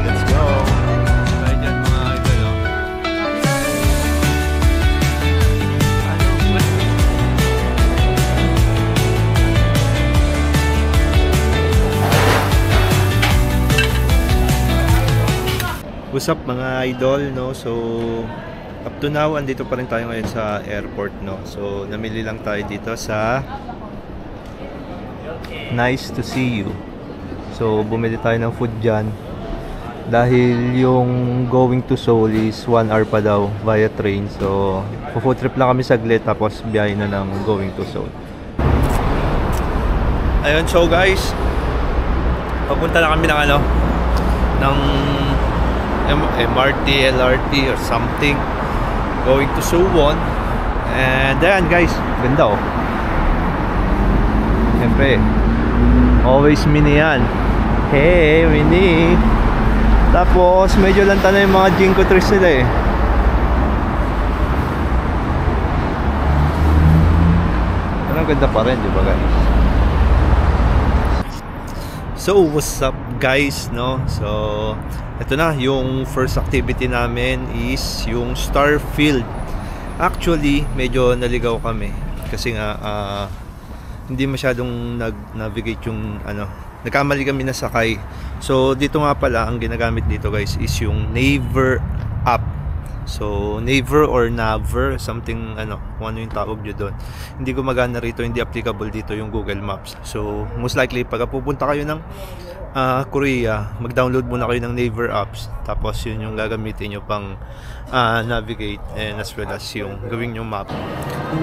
Let's go. Tayo dyan mga idol. What's up mga idol, no? So up to now andito pa rin tayo ngayon sa airport, no? So namili lang tayo dito sa Nice to See You. So bumili tayo ng food dyan dahil yung going to Seoul is 1 hour pa daw via train. So food trip lang kami saglit tapos biyahe na ng going to Seoul. Ayun, so guys, papunta na kami ng ng MRT, LRT or something going to Suwon. And then guys, ganda oh. Siyempre, always mini yan. Hey, mini. Tapos medyo lanta na yung mga Jinko trees nila eh. Pero ang ganda pa rin, di ba guys? So what's up guys, no? So ito na, yung first activity namin is yung Starfield. Actually, medyo naligaw kami kasi nga hindi masyadong nag-navigate yung nagkamali kami na sakay. So dito nga pala, ang ginagamit dito guys is yung Naver app. So Naver or Naver, something kung ano yung tawag nyo doon. Hindi gumagana rito, hindi applicable dito yung Google Maps. So most likely pag pupunta kayo ng Korea, mag-download muna kayo ng Naver apps, tapos yun yung gagamitin nyo pang navigate and as well as yung gawin yung map.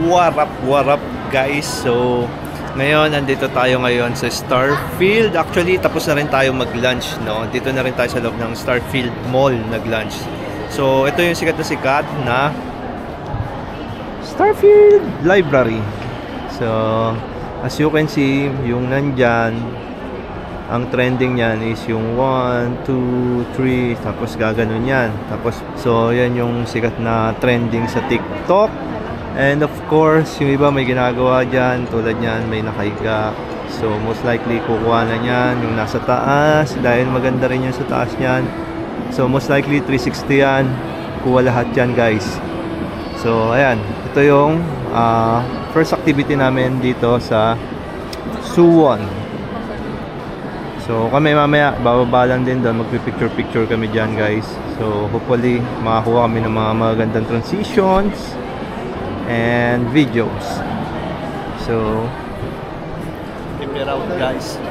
What up guys? So ngayon nandito tayo ngayon sa Starfield. Actually tapos na rin tayo mag-lunch, no? Dito na rin tayo sa loob ng Starfield Mall nag-lunch. So ito yung sikat na Starfield Library. So as you can see, yung nandyan, ang trending yan is yung 1, 2, 3, tapos gaganon yan. Tapos, so yan yung sikat na trending sa TikTok. And of course, yung iba may ginagawa dyan, tulad yan, may nakahiga. So most likely kukuha na yan yung nasa taas, dahil maganda rin yung sa taas yan. So most likely 360 yan, kuha lahat yan guys. So ayan, ito yung first activity namin dito sa Suwon. So kami mamaya bababa lang din doon, magpipicture kami dyan guys. So hopefully makakuha kami ng mga magandang transitions and videos. So keep it out guys.